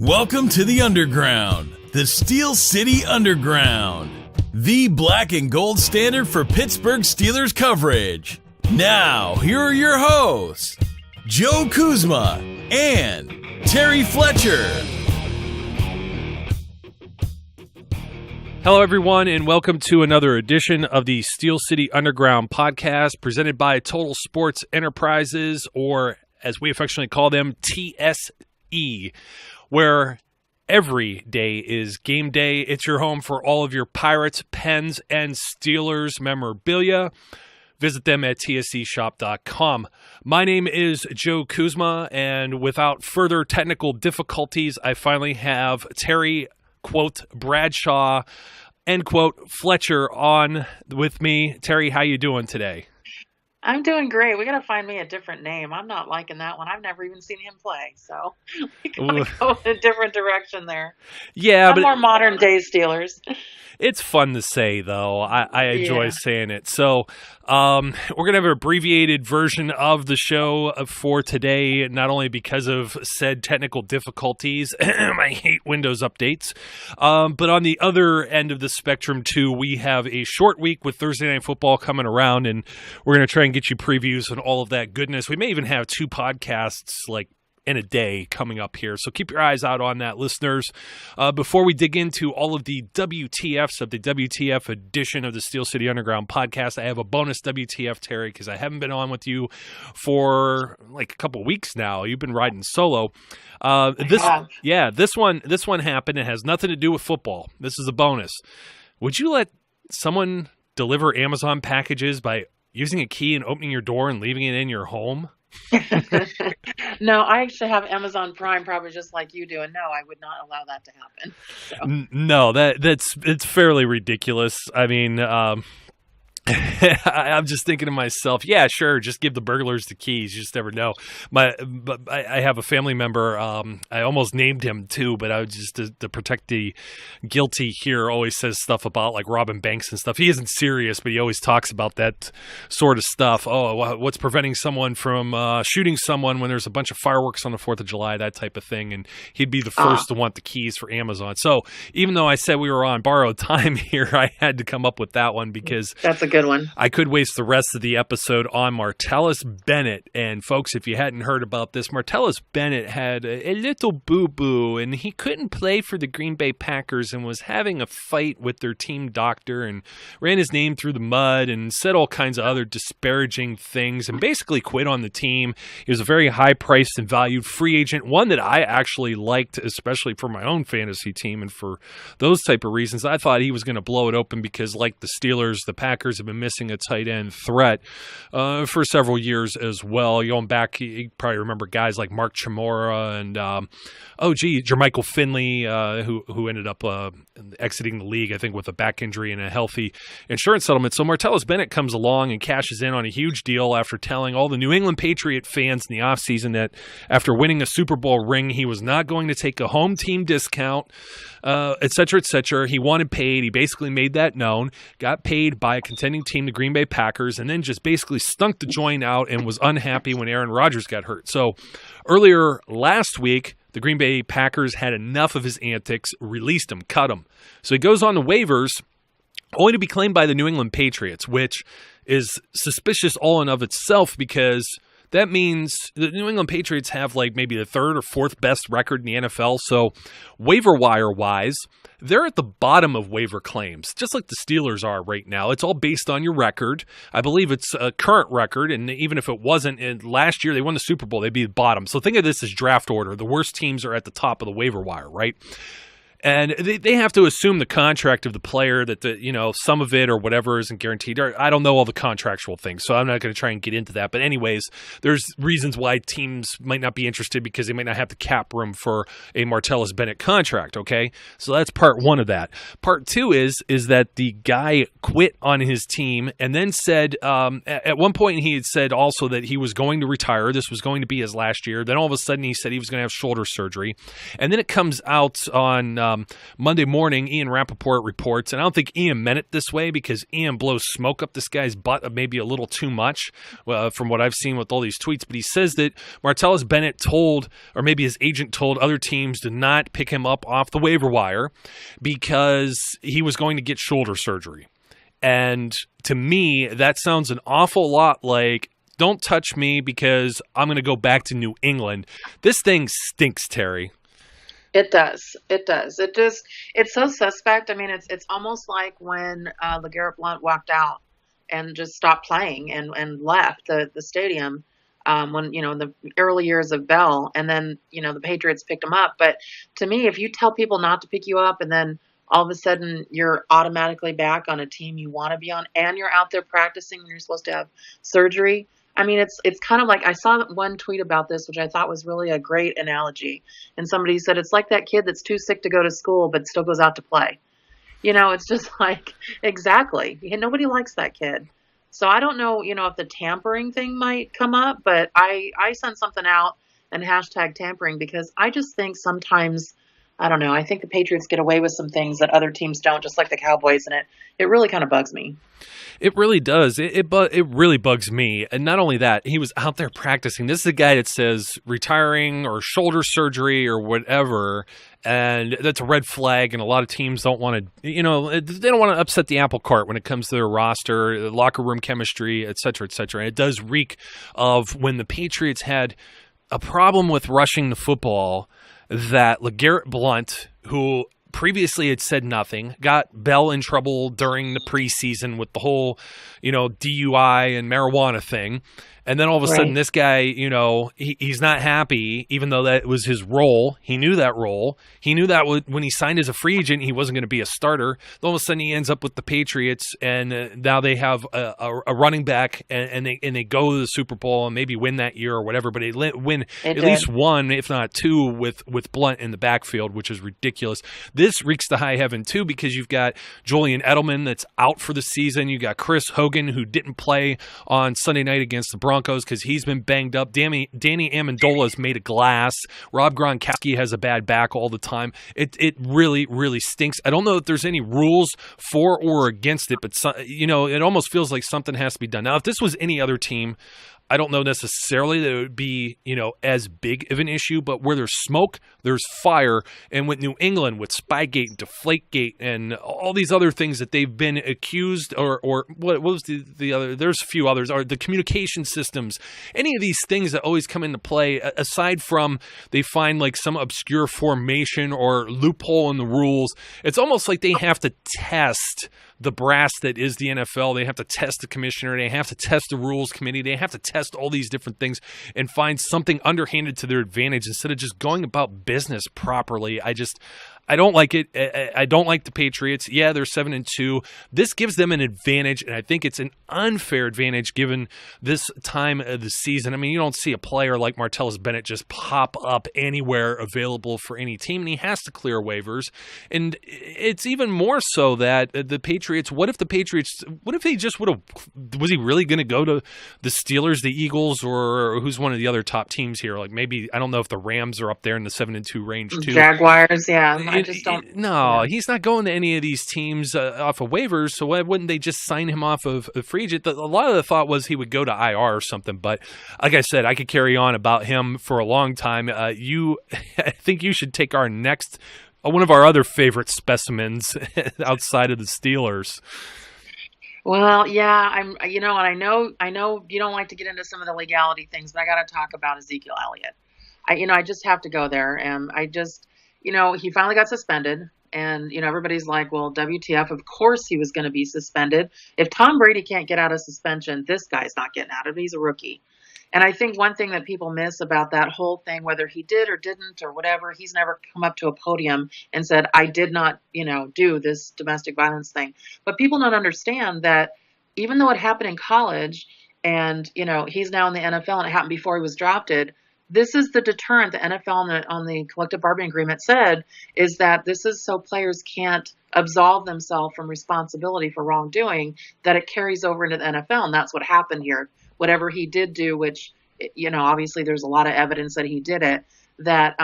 Welcome to the Underground, the Steel City Underground, the black and gold standard for Pittsburgh Steelers coverage. Now, here are your hosts, Joe Kuzma and Terry Fletcher. Hello, everyone, and welcome to another edition of the Steel City Underground podcast presented by Total Sports Enterprises, or as we affectionately call them, TSE, where every day is game day. It's your home for all of your Pirates, Pens, and Steelers memorabilia. Visit them at tseshop.com. My name is Joe Kuzma, and without further technical difficulties, I finally have Terry, quote, Bradshaw, end quote, Fletcher on with me. Terry, how you doing today? I'm doing great. We got to find me a different name. I'm not liking that one. I've never even seen him play, so we got to go in a different direction there. Yeah, but more modern day Steelers. It's fun to say, though. I enjoy saying it. So we're going to have an abbreviated version of the show for today, not only because of said technical difficulties. I hate Windows updates. But on the other end of the spectrum, too, we have a short week with Thursday Night Football coming around, and we're going to try and get you previews and all of that goodness. We may even have two podcasts, in a day coming up here. So keep your eyes out on that, listeners. Before we dig into all of the WTFs of the WTF edition of the Steel City Underground podcast, I have a bonus WTF, Terry, because I haven't been on with you for a couple weeks now. You've been riding solo. This one happened. It has nothing to do with football. This is a bonus. Would you let someone deliver Amazon packages by using a key and opening your door and leaving it in your home? No, I actually have Amazon Prime, probably just like you do, and no, I would not allow that to happen. So. No, it's fairly ridiculous. I mean, I'm just thinking to myself, yeah, sure, just give the burglars the keys. You just never know. But I have a family member. I almost named him too, but I was just to protect the guilty here. Always says stuff about robbing banks and stuff. He isn't serious, but he always talks about that sort of stuff. Oh, what's preventing someone from shooting someone when there's a bunch of fireworks on the 4th of July, that type of thing. And he'd be the first to want the keys for Amazon. So even though I said we were on borrowed time here, I had to come up with that one because that's a good one. I could waste the rest of the episode on Martellus Bennett. And folks, if you hadn't heard about this, Martellus Bennett had a little boo-boo, and he couldn't play for the Green Bay Packers and was having a fight with their team doctor and ran his name through the mud and said all kinds of other disparaging things and basically quit on the team. He was a very high-priced and valued free agent, one that I actually liked, especially for my own fantasy team and for those type of reasons. I thought he was going to blow it open because, like the Steelers, the Packers have been missing a tight end threat for several years as well. Going back, you probably remember guys like Mark Chmura and Jermichael Finley, who ended up exiting the league, I think, with a back injury and a healthy insurance settlement. So Martellus Bennett comes along and cashes in on a huge deal after telling all the New England Patriot fans in the offseason that after winning a Super Bowl ring, he was not going to take a home team discount, et cetera, et cetera. He wanted paid. He basically made that known, got paid by a contending team, the Green Bay Packers, and then just basically stunk the joint out and was unhappy when Aaron Rodgers got hurt. So earlier last week, the Green Bay Packers had enough of his antics, released him, cut him. So he goes on the waivers, only to be claimed by the New England Patriots, which is suspicious all in of itself because that means the New England Patriots have maybe the third or fourth best record in the NFL. So waiver wire wise, they're at the bottom of waiver claims, just like the Steelers are right now. It's all based on your record. I believe it's a current record, and even if it wasn't, last year they won the Super Bowl, they'd be the bottom. So think of this as draft order. The worst teams are at the top of the waiver wire, right? And they have to assume the contract of the player that some of it or whatever isn't guaranteed. I don't know all the contractual things, so I'm not going to try and get into that. But anyways, there's reasons why teams might not be interested because they might not have the cap room for a Martellus Bennett contract, okay? So that's part one of that. Part two is that the guy quit on his team and then said, at one point he had said also that he was going to retire. This was going to be his last year. Then all of a sudden he said he was going to have shoulder surgery. And then it comes out on Monday morning, Ian Rappaport reports, and I don't think Ian meant it this way because Ian blows smoke up this guy's butt maybe a little too much from what I've seen with all these tweets, but he says that Martellus Bennett told, or maybe his agent told other teams to not pick him up off the waiver wire because he was going to get shoulder surgery. And to me, that sounds an awful lot like, don't touch me because I'm going to go back to New England. This thing stinks, Terry. It does. It's so suspect. I mean, it's almost like when LeGarrette Blount walked out and just stopped playing and left the stadium when, in the early years of Bell, and then, the Patriots picked him up. But to me, if you tell people not to pick you up and then all of a sudden you're automatically back on a team you want to be on and you're out there practicing when you're supposed to have surgery, I mean, it's kind of like, I saw one tweet about this, which I thought was really a great analogy. And somebody said, it's like that kid that's too sick to go to school, but still goes out to play. It's just like, exactly. Nobody likes that kid. So I don't know, if the tampering thing might come up, but I sent something out and hashtag tampering because I just think sometimes, I don't know, I think the Patriots get away with some things that other teams don't, just like the Cowboys, and it really kind of bugs me. It really does. It really bugs me. And not only that, he was out there practicing. This is a guy that says retiring or shoulder surgery or whatever, and that's a red flag, and a lot of teams don't want to, they don't want to upset the apple cart when it comes to their roster, locker room chemistry, et cetera, et cetera. And it does reek of when the Patriots had a problem with rushing the football that LeGarrette Blount, who previously had said nothing, got Bell in trouble during the preseason with the whole, DUI and marijuana thing. And then all of a sudden, this guy, he's not happy, even though that was his role. He knew that role. He knew that when he signed as a free agent, he wasn't going to be a starter. Then all of a sudden, he ends up with the Patriots, and now they have a running back, and they go to the Super Bowl and maybe win that year or whatever. But they win at least one, if not two, with Blount in the backfield, which is ridiculous. This reeks to high heaven too, because you've got Julian Edelman that's out for the season. You got Chris Hogan, who didn't play on Sunday night against the Broncos because he's been banged up. Danny Amendola is made of glass. Rob Gronkowski has a bad back all the time. It really, really stinks. I don't know if there's any rules for or against it, but it almost feels like something has to be done. Now, if this was any other team, I don't know necessarily that it would be, as big of an issue, but where there's smoke, there's fire. And with New England, with Spygate and Deflategate and all these other things that they've been accused, or what was the other, there's a few others, are the communication systems, any of these things that always come into play, aside from they find like some obscure formation or loophole in the rules, it's almost like they have to test the brass that is the NFL. They have to test the commissioner. They have to test the rules committee. They have to test all these different things and find something underhanded to their advantage instead of just going about business properly. I don't like it. I don't like the Patriots. Yeah, they're 7-2. This gives them an advantage, and I think it's an unfair advantage given this time of the season. I mean, you don't see a player like Martellus Bennett just pop up anywhere available for any team, and he has to clear waivers. And it's even more so that the Patriots, what if he just would have, was he really going to go to the Steelers, the Eagles, or who's one of the other top teams here? Like maybe, I don't know if the Rams are up there in the 7-2 range too. Jaguars, yeah. I just don't. No, he's not going to any of these teams off of waivers, so why wouldn't they just sign him off of a free agent? A lot of the thought was he would go to IR or something, but like I said, I could carry on about him for a long time. I think you should take our next, one of our other favorite specimens outside of the Steelers. Well, yeah, and I know you don't like to get into some of the legality things, but I got to talk about Ezekiel Elliott. I just have to go there, and he finally got suspended, and, everybody's like, well, WTF, of course he was going to be suspended. If Tom Brady can't get out of suspension, this guy's not getting out of it. He's a rookie. And I think one thing that people miss about that whole thing, whether he did or didn't or whatever, he's never come up to a podium and said, I did not, do this domestic violence thing. But people don't understand that even though it happened in college and, he's now in the NFL and it happened before he was drafted, this is the deterrent the NFL on the collective bargaining agreement said, is that this is so players can't absolve themselves from responsibility for wrongdoing, that it carries over into the NFL. And that's what happened here. Whatever he did do, which, obviously there's a lot of evidence that he did it, that,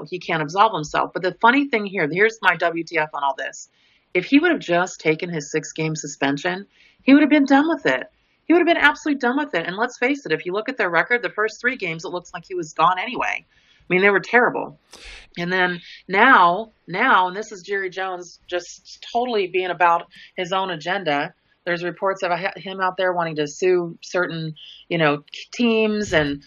he can't absolve himself. But the funny thing here's my WTF on all this. If he would have just taken his 6-game suspension, he would have been done with it. He would have been absolutely done with it. And let's face it, if you look at their record, the first 3 games, it looks like he was gone anyway. I mean, they were terrible. And then now, and this is Jerry Jones just totally being about his own agenda. There's reports of him out there wanting to sue certain, teams, and,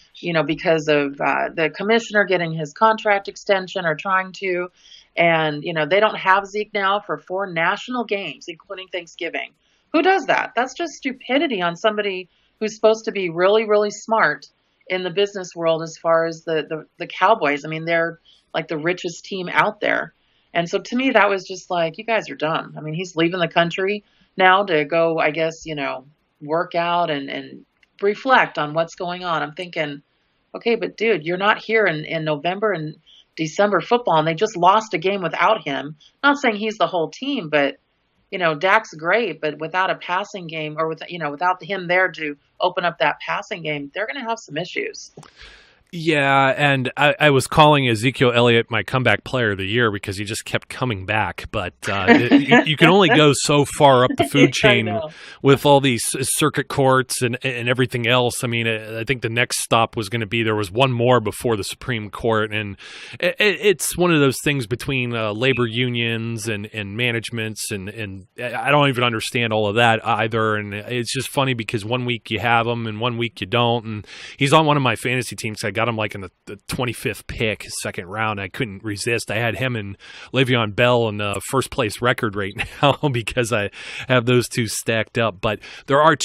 because of the commissioner getting his contract extension or trying to. And, they don't have Zeke now for 4 national games, including Thanksgiving. Who does that? That's just stupidity on somebody who's supposed to be really, really smart in the business world as far as the Cowboys. I mean, they're like the richest team out there. And so to me, that was just like, you guys are done. I mean, he's leaving the country now to go, I guess, work out and reflect on what's going on. I'm thinking, okay, but dude, you're not here in November and December football, and they just lost a game without him. Not saying he's the whole team, but Dak's great, but without a passing game, or without him there to open up that passing game, they're going to have some issues. Yeah, and I was calling Ezekiel Elliott my comeback player of the year because he just kept coming back. But you can only go so far up the food chain with all these circuit courts and everything else. I mean, I think the next stop was going to be, there was one more before the Supreme Court. And it's one of those things between labor unions and managements. And I don't even understand all of that either. And it's just funny because one week you have him and one week you don't. And he's on one of my fantasy teams. I got him like in the 25th pick, 2nd round. I couldn't resist. I had him and Le'Veon Bell in first place record right now because I have those two stacked up. But there are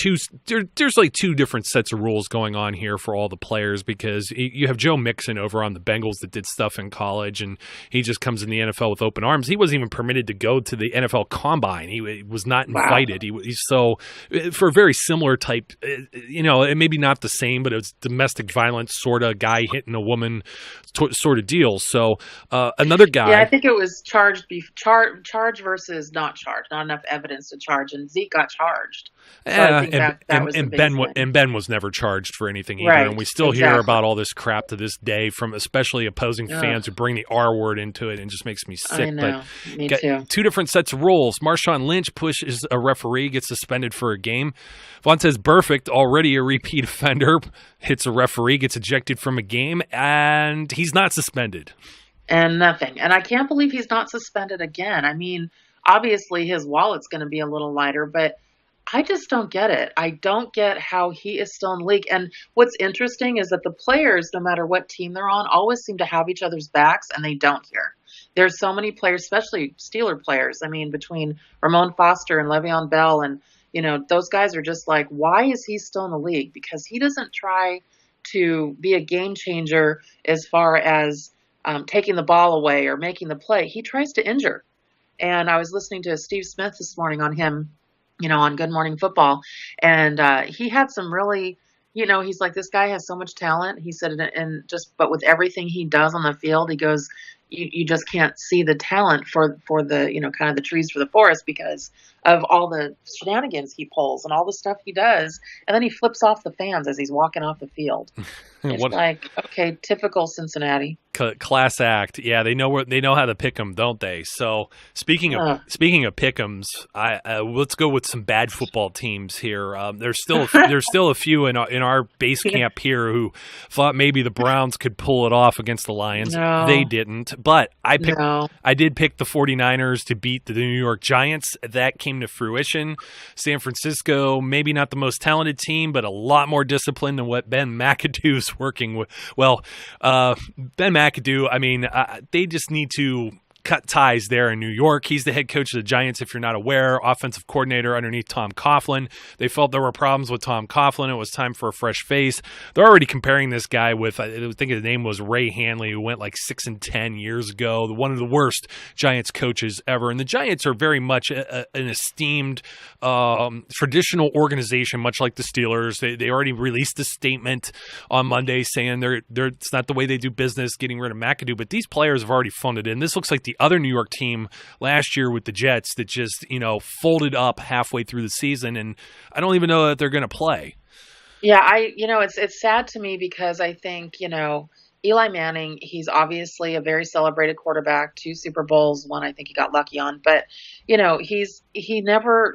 there's like 2 different sets of rules going on here for all the players, because you have Joe Mixon over on the Bengals that did stuff in college, and he just comes in the NFL with open arms. He wasn't even permitted to go to the NFL Combine. He was not invited. Wow. So for a very similar type, it maybe not the same, but it's domestic violence sort of guy hitting a woman sort of deal. So another guy. Yeah, I think it was charge versus not charged. Not enough evidence to charge, and Zeke got charged. So I think that was the biggest thing. Ben was never charged for anything either. Right, and we still hear about all this crap to this day from especially opposing fans who bring the R word into it, and just makes me sick. I know. But Me too. 2 different sets of rules. Marshawn Lynch pushes a referee, gets suspended for a game. Vontaze Burfict, already a repeat offender, hits a referee, gets ejected from a game, and he's not suspended. And nothing. And I can't believe he's not suspended again. I mean, obviously his wallet's going to be a little lighter, but I just don't get it. I don't get how he is still in the league. And what's interesting is that the players, no matter what team they're on, always seem to have each other's backs, and they don't here. There's so many players, especially Steeler players. I mean, between Ramon Foster and Le'Veon Bell, and those guys are just like, why is he still in the league? Because he doesn't try to be a game changer as far as taking the ball away or making the play. He tries to injure. And I was listening to Steve Smith this morning on him, on Good Morning Football. And he had some really, he's like, this guy has so much talent. He said, but with everything he does on the field, he goes, you just can't see the talent for the, kind of the trees for the forest, because of all the shenanigans he pulls and all the stuff he does. And then he flips off the fans as he's walking off the field. It's like, okay, typical Cincinnati. Class act. Yeah, they know how to pick them, don't they? So speaking of pick'ems, let's go with some bad football teams here. There's still a few in our base camp here who thought maybe the Browns could pull it off against the Lions. No. They didn't, but I did pick the 49ers to beat the New York Giants. That came to fruition. San Francisco, maybe not the most talented team, but a lot more disciplined than what Ben McAdoo's working with. Well, Ben McAdoo, I mean, they just need to cut ties there in New York. He's the head coach of the Giants, if you're not aware, offensive coordinator underneath Tom Coughlin. They felt there were problems with Tom Coughlin. It was time for a fresh face. They're already comparing this guy with, I think his name was Ray Hanley, who went like 6-10 years ago, one of the worst Giants coaches ever. And the Giants are very much an esteemed traditional organization, much like the Steelers. They already released a statement on Monday saying it's not the way they do business, getting rid of McAdoo, but these players have already phoned it in. This looks like the other New York team last year with the Jets that just, folded up halfway through the season, and I don't even know that they're going to play. Yeah, it's sad to me because I think, Eli Manning, he's obviously a very celebrated quarterback, 2 Super Bowls, one I think he got lucky on, but he's never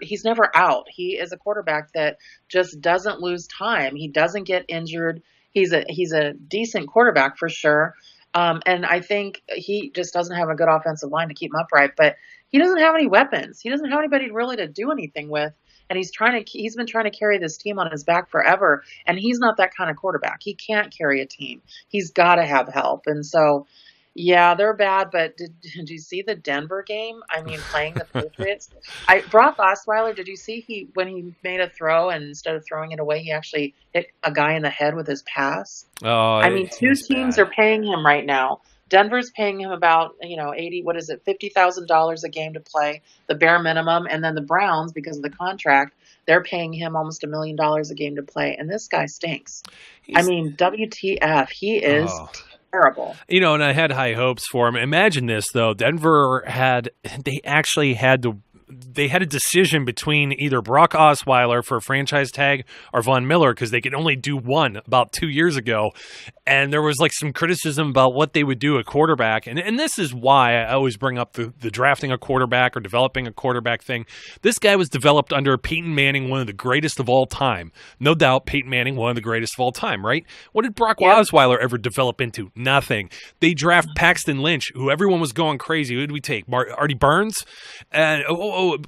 out. He is a quarterback that just doesn't lose time. He doesn't get injured. He's a decent quarterback for sure. And I think he just doesn't have a good offensive line to keep him upright, but he doesn't have any weapons. He doesn't have anybody really to do anything with. And he's been trying to carry this team on his back forever. And he's not that kind of quarterback. He can't carry a team. He's got to have help. And so, yeah, they're bad. But did you see the Denver game? I mean, playing the Patriots. Brock Osweiler. Did you see when he made a throw and instead of throwing it away, he actually hit a guy in the head with his pass? Oh, I mean, 2 teams are paying him right now. Denver's paying him about, $50,000 a game to play, the bare minimum. And then the Browns, because of the contract, they're paying him almost $1 million a game to play. And this guy stinks. WTF. He is terrible. And I had high hopes for him. Imagine this, though. Denver they had a decision between either Brock Osweiler for a franchise tag or Von Miller because they could only do one about 2 years ago. And there was some criticism about what they would do at quarterback. And this is why I always bring up the drafting a quarterback or developing a quarterback thing. This guy was developed under Peyton Manning, one of the greatest of all time. No doubt Peyton Manning, one of the greatest of all time, right? What did Brock Osweiler ever develop into? Nothing. They draft Paxton Lynch, who everyone was going crazy. Who did we take? Artie Burns? And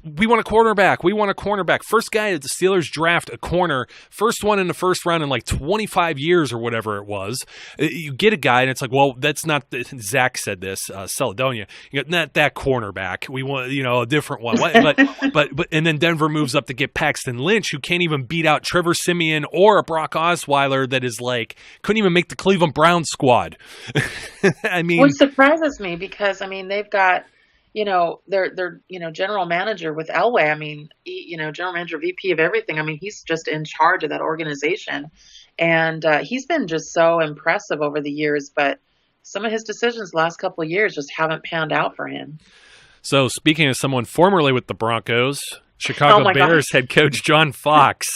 we want a quarterback. We want a cornerback. First guy that the Steelers draft a corner, first one in the first round in 25 years or whatever it was. You get a guy, and it's that's not. Zach said this, Celedonia. Not that cornerback. We want a different one. But and then Denver moves up to get Paxton Lynch, who can't even beat out Trevor Siemian or a Brock Osweiler that is couldn't even make the Cleveland Browns squad. I mean, which surprises me because they've got. Their general manager with Elway. General manager, VP of everything. He's just in charge of that organization, and he's been just so impressive over the years. But some of his decisions the last couple of years just haven't panned out for him. So, speaking of someone formerly with the Broncos, Chicago Bears head coach John Fox.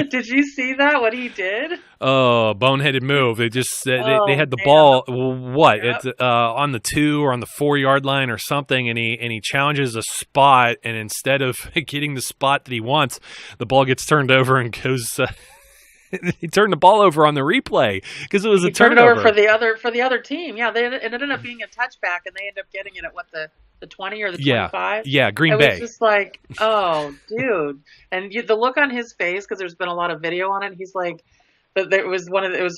Did you see that? What he did? Oh, boneheaded move. They just they had the ball. What? Yep. It's on the 2 or on the 4 yard line or something, and he challenges a spot, and instead of getting the spot that he wants, the ball gets turned over and goes. He turned the ball over on the replay because it was a turnover. Turned it over for the other team. Yeah, it ended up being a touchback, and they ended up getting it at the 20 or the 25? Yeah, Green Bay. It was just oh, dude. And the look on his face, because there's been a lot of video on it, he's like, it was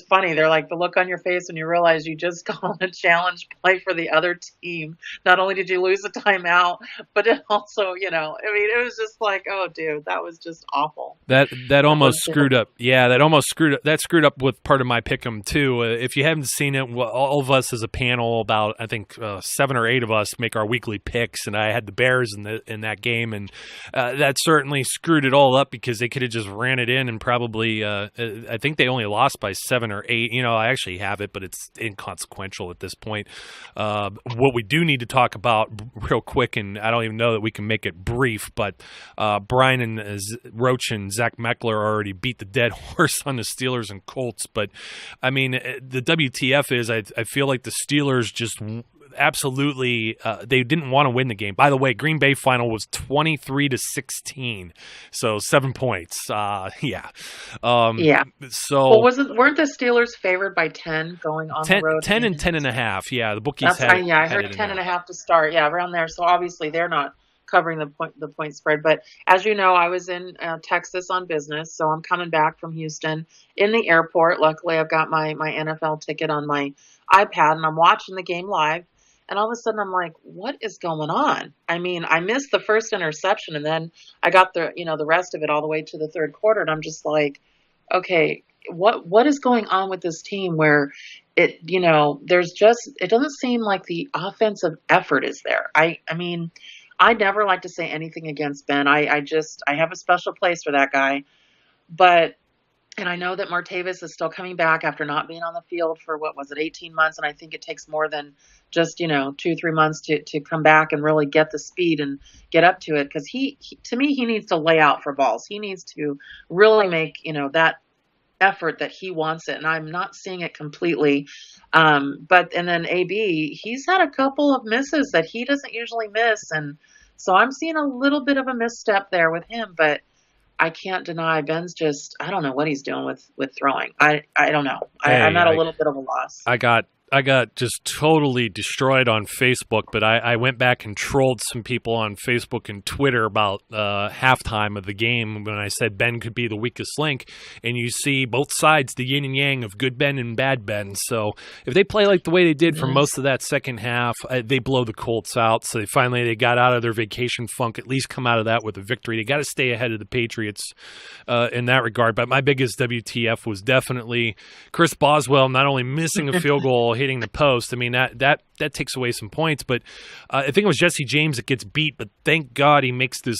funny. They're like, the look on your face when you realize you just called a challenge play for the other team. Not only did you lose a timeout, but it also, it was just oh, dude, that was just awful. That almost screwed up. Yeah, that screwed up with part of my pick'em too. If you haven't seen it, all of us as a panel, about I think 7 or 8 of us make our weekly picks, and I had the Bears in that game, and that certainly screwed it all up because they could have just ran it in and probably I think they only lost by 7 or 8. I actually have it, but it's inconsequential at this point. What we do need to talk about real quick, and I don't even know that we can make it brief, but Brian and Roach and Zach Meckler already beat the dead horse on the Steelers and Colts. But, the WTF is I feel like the Steelers just absolutely they didn't want to win the game. By the way, Green Bay final was 23-16, so 7 points. Yeah. So weren't the Steelers favored by 10 going on the road? 10 and 10.5. Yeah, the bookies had. Yeah, I heard 10.5 to start. Yeah, around there. So obviously they're not covering the point spread. But as you know, I was in Texas on business, so I'm coming back from Houston in the airport. Luckily, I've got my NFL ticket on my iPad, and I'm watching the game live. And all of a sudden, I'm like, what is going on? I missed the first interception, and then I got the rest of it all the way to the third quarter, and I'm just like, okay, what is going on with this team where it doesn't seem like the offensive effort is there. I never like to say anything against Ben. I have a special place for that guy, and I know that Martellus is still coming back after not being on the field for 18 months, and I think it takes more than just 2-3 months to come back and really get the speed and get up to it, because he to me he needs to lay out for balls. He needs to really make that effort that he wants it, and I'm not seeing it completely. And then AB, he's had a couple of misses that he doesn't usually miss, and so I'm seeing a little bit of a misstep there with him. But I can't deny Ben's just, I don't know what he's doing with throwing. I don't know. I'm at a little bit of a loss. I got just totally destroyed on Facebook, but I went back and trolled some people on Facebook and Twitter about halftime of the game when I said Ben could be the weakest link, and you see both sides, the yin and yang of good Ben and bad Ben. So if they play like the way they did for most of that second half, they blow the Colts out. So they got out of their vacation funk, at least come out of that with a victory. They got to stay ahead of the Patriots in that regard. But my biggest WTF was definitely Chris Boswell not only missing a field goal, hitting the post. I mean, that takes away some points, but I think it was Jesse James that gets beat, but thank God he makes this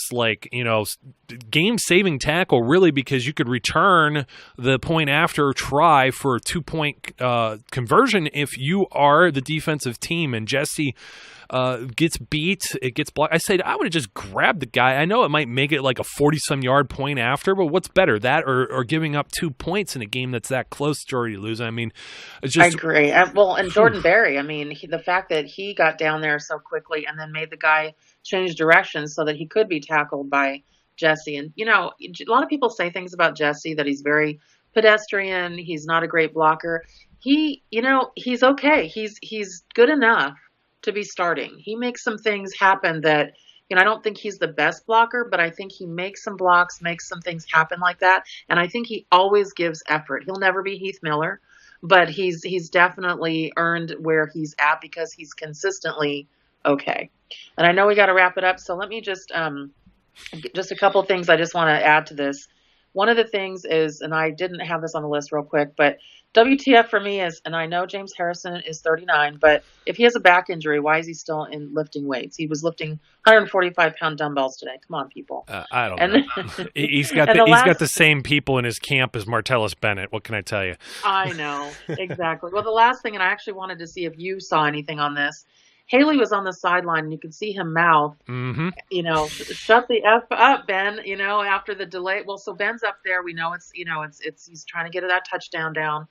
game-saving tackle, really, because you could return the point after try for a 2-point conversion if you are the defensive team, and Jesse gets beat, it gets blocked. I said I would have just grabbed the guy. I know it might make it like a 40-some yard point after, but what's better, that or giving up 2 points in a game that's that close to already losing? I mean, it's just... I agree. Well, and Jordan Berry, I mean, the fact that he got down there so quickly and then made the guy change directions so that he could be tackled by Jesse. And, a lot of people say things about Jesse, that he's very pedestrian, he's not a great blocker. He's okay. He's good enough to be starting. He makes some things happen that, I don't think he's the best blocker, but I think he makes some blocks, makes some things happen like that. And I think he always gives effort. He'll never be Heath Miller, but he's definitely earned where he's at because he's consistently okay. And I know we got to wrap it up. So let me just a couple of things I just want to add to this. One of the things is, and I didn't have this on the list real quick, but WTF for me is, and I know James Harrison is 39, but if he has a back injury, why is he still in lifting weights? He was lifting 145-pound dumbbells today. Come on, people. I don't know. He's got the same people in his camp as Martellus Bennett. What can I tell you? I know. Exactly. Well, the last thing, and I actually wanted to see if you saw anything on this. Haley was on the sideline, and you could see him mouth, shut the F up, Ben, after the delay. Well, so Ben's up there. We know it's he's trying to get that touchdown down.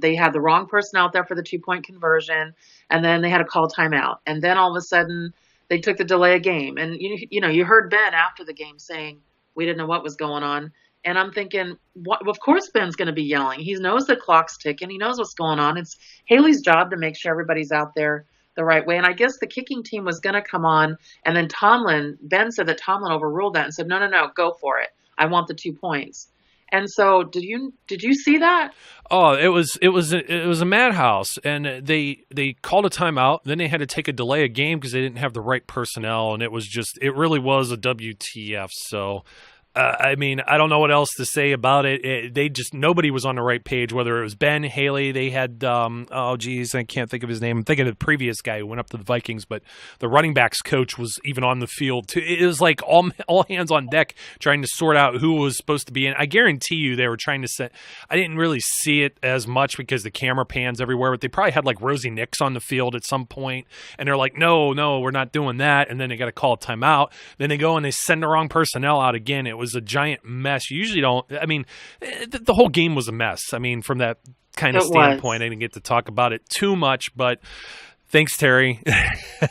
They had the wrong person out there for the 2-point conversion, and then they had to call timeout. And then all of a sudden, they took the delay of game. And, you heard Ben after the game saying, we didn't know what was going on. And I'm thinking, of course Ben's going to be yelling. He knows the clock's ticking. He knows what's going on. It's Haley's job to make sure everybody's out there the right way. And I guess the kicking team was going to come on, and then Ben said that Tomlin overruled that and said, no, go for it. I want the 2 points. And so did you see that? Oh, it was a madhouse, and they called a timeout. Then they had to take a delay of game because they didn't have the right personnel, and it really was a WTF. So I mean, I don't know what else to say about it. Nobody was on the right page, whether it was Ben, Haley. They had, I can't think of his name. I'm thinking of the previous guy who went up to the Vikings, but the running backs coach was even on the field too. It was like all hands on deck trying to sort out who was supposed to be in. I guarantee you they were trying to set. I didn't really see it as much because the camera pans everywhere, but they probably had like Rosie Nix on the field at some point, and they're like, no, we're not doing that. And then they got to call a timeout. Then they go and they send the wrong personnel out again. It was a giant mess. You usually don't. I mean, the whole game was a mess. I mean, from that kind of standpoint, I didn't get to talk about it too much, but thanks, Terry.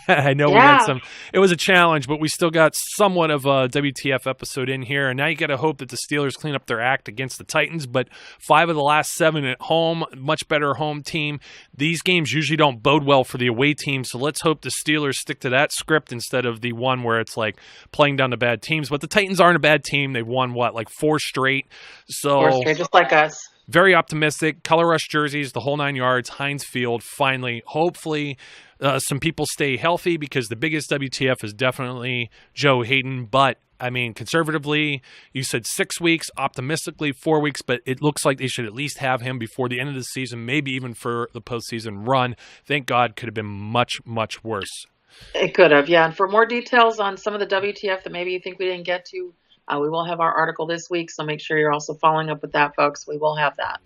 I know we had some. It was a challenge, but we still got somewhat of a WTF episode in here. And now you got to hope that the Steelers clean up their act against the Titans. But 5 of the last 7 at home, much better home team. These games usually don't bode well for the away team. So let's hope the Steelers stick to that script instead of the one where it's like playing down the bad teams. But the Titans aren't a bad team. They've won, 4 straight? So 4 straight, just like us. Very optimistic. Color rush jerseys, the whole 9 yards, Heinz Field, finally. Hopefully, some people stay healthy because the biggest WTF is definitely Joe Hayden. But, I mean, conservatively, you said 6 weeks, optimistically 4 weeks, but it looks like they should at least have him before the end of the season, maybe even for the postseason run. Thank God, could have been much, much worse. It could have, yeah. And for more details on some of the WTF that maybe you think we didn't get to, we will have our article this week, so make sure you're also following up with that, folks. We will have that.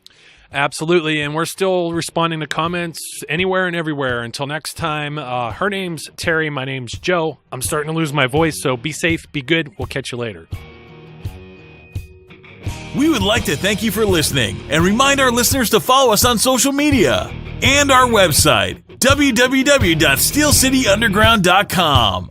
Absolutely, and we're still responding to comments anywhere and everywhere. Until next time, her name's Terry, my name's Joe. I'm starting to lose my voice, so be safe, be good. We'll catch you later. We would like to thank you for listening and remind our listeners to follow us on social media and our website, www.steelcityunderground.com.